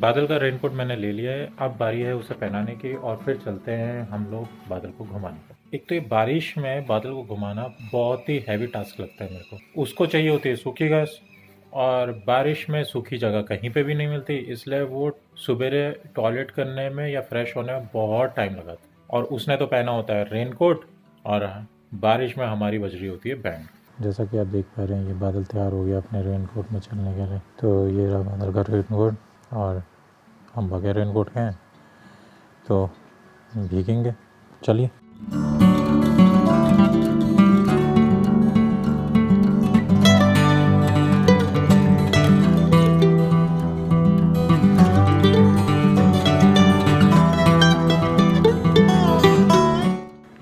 बादल का रेनकोट मैंने ले लिया है। अब बारी है उसे पहनाने की और फिर चलते हैं हम लोग बादल को घुमाने को। एक तो ये बारिश में बादल को घुमाना बहुत ही हैवी टास्क लगता है मेरे को। उसको चाहिए होती है सूखी घास और बारिश में सूखी जगह कहीं पे भी नहीं मिलती, इसलिए वो सुबेरे टॉयलेट करने में या फ्रेश होने में बहुत टाइम लगाता है। और उसने तो पहना होता है रेनकोट और बारिश में हमारी बज रही होती है बैंड। जैसा कि आप देख पा रहे हैं ये बादल तैयार हो गया अपने रेनकोट में चलने के लिए। तो ये रहा बादल का रेनकोट और हम बगैर रेनकोट के हैं तो भीगेंगे। चलिए।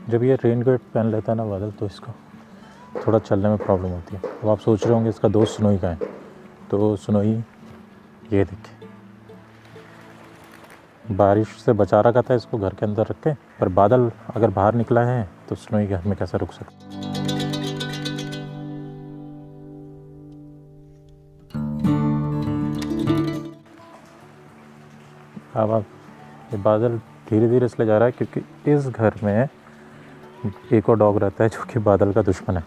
जब ये रेनकोट पहन लेता है ना बादल तो इसको थोड़ा चलने में प्रॉब्लम होती है। अब आप सोच रहे होंगे इसका दोस्त सुनोई का है, तो सुनोई ये देखिए बारिश से बचा रखा था इसको घर के अंदर रख के, पर बादल अगर बाहर निकला है तो सुनोई घर में कैसे रुक सकता। अब आप ये बादल धीरे धीरे इसलिए जा रहा है क्योंकि इस घर में एक और डॉग रहता है जो कि बादल का दुश्मन है,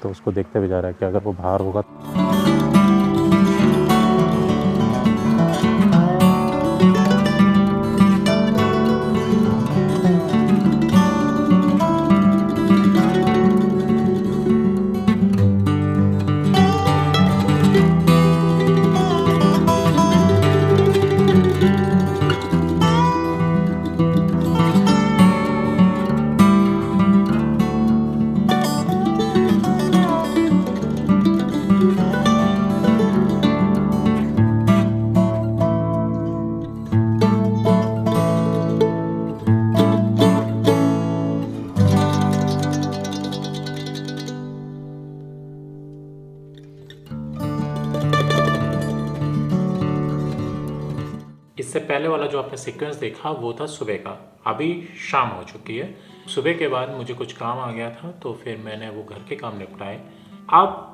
तो उसको देखते हुए जा रहा है कि अगर वो बाहर होगा। इससे पहले वाला जो आपने सीक्वेंस देखा वो था सुबह का, अभी शाम हो चुकी है। सुबह के बाद मुझे कुछ काम आ गया था तो फिर मैंने वो घर के काम निपटाए। अब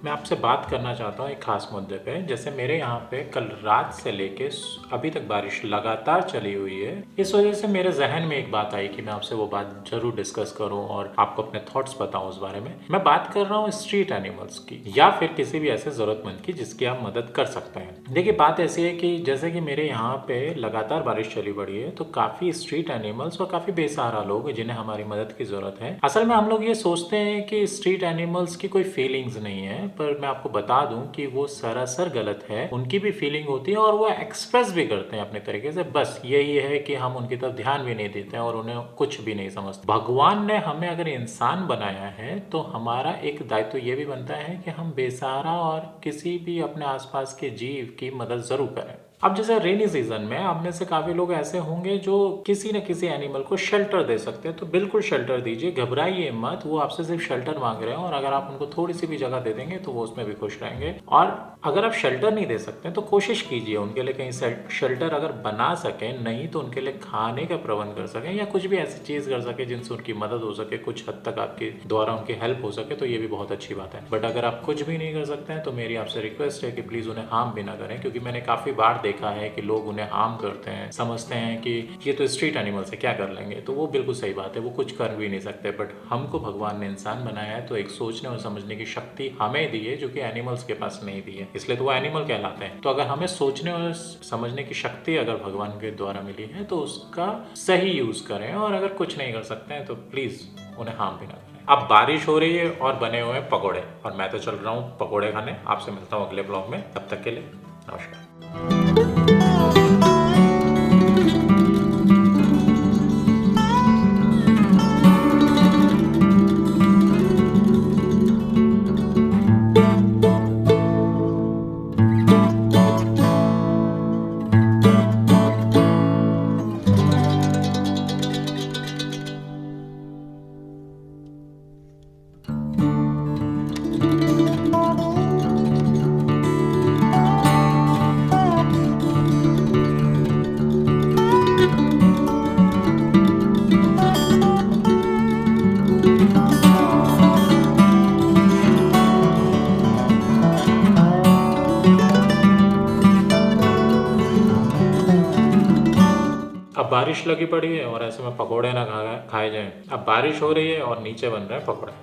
मैं आपसे बात करना चाहता हूँ एक ख़ास मुद्दे पे। जैसे मेरे यहाँ पे कल रात से लेके अभी तक बारिश लगातार चली हुई है। इस वजह से मेरे जहन में एक बात आई कि मैं आपसे वो बात जरूर डिस्कस करूँ और आपको अपने थॉट्स बताऊँ उस बारे में। मैं बात कर रहा हूँ स्ट्रीट एनिमल्स की या फिर किसी भी ऐसे ज़रूरतमंद की जिसकी आप मदद कर सकते हैं। देखिए बात ऐसी है कि जैसे कि मेरे यहाँ पे लगातार बारिश चली पड़ी है तो काफ़ी स्ट्रीट एनिमल्स और काफ़ी बेसहारा लोग जिन्हें हमारी मदद की ज़रूरत है। असल में हम लोग ये सोचते हैं कि स्ट्रीट एनिमल्स की कोई फीलिंग्स नहीं है, पर मैं आपको बता दूं कि वो सरासर गलत है। उनकी भी फीलिंग होती है और वो एक्सप्रेस भी करते हैं अपने तरीके से। बस यही है कि हम उनकी तरफ ध्यान भी नहीं देते हैं और उन्हें कुछ भी नहीं समझते। भगवान ने हमें अगर इंसान बनाया है तो हमारा एक दायित्व ये भी बनता है कि हम बेसहारा और किसी भी अपने आसपास के जीव की मदद जरूर करें। अब जैसे रेनी सीजन में आप में से काफी लोग ऐसे होंगे जो किसी न किसी एनिमल को शेल्टर दे सकते हैं, तो बिल्कुल शेल्टर दीजिए, घबराइए मत। वो आपसे सिर्फ शेल्टर मांग रहे हैं और अगर आप उनको थोड़ी सी भी जगह दे देंगे तो वो उसमें भी खुश रहेंगे। और अगर आप शेल्टर नहीं दे सकते तो कोशिश कीजिए उनके लिए कहीं शेल्टर अगर बना सके, नहीं तो उनके लिए खाने का प्रबंध कर सकें या कुछ भी ऐसी चीज कर सके जिनसे उनकी मदद हो सके, कुछ हद तक आपके द्वारा उनकी हेल्प हो सके, तो ये भी बहुत अच्छी बात है। बट अगर आप कुछ भी नहीं कर सकते हैं तो मेरी आपसे रिक्वेस्ट है कि प्लीज उन्हें हार्म भी ना करें, क्योंकि मैंने काफी बार देखा है कि लोग उन्हें हार्म करते हैं, समझते हैं कि ये तो स्ट्रीट एनिमल्स है क्या कर लेंगे। तो वो बिल्कुल सही बात है, वो कुछ कर भी नहीं सकते। बट हमको भगवान ने इंसान बनाया है तो एक सोचने और समझने की शक्ति हमें दी है जो कि एनिमल्स के पास नहीं दी है, इसलिए तो वो एनिमल कहलाते हैं। तो अगर हमें सोचने और समझने की शक्ति अगर भगवान के द्वारा मिली है तो उसका सही यूज करें, और अगर कुछ नहीं कर सकते हैं तो प्लीज उन्हें हार्म भी ना करें। अब बारिश हो रही है और बने हुए हैं पकोड़े, और मैं तो चल रहा हूँ पकोड़े खाने। आपसे मिलता हूँ अगले ब्लॉग में, तब तक के लिए नमस्कार। बारिश लगी पड़ी है और ऐसे में पकोड़े ना खाए जाएं। अब बारिश हो रही है और नीचे बन रहे हैं पकोड़े।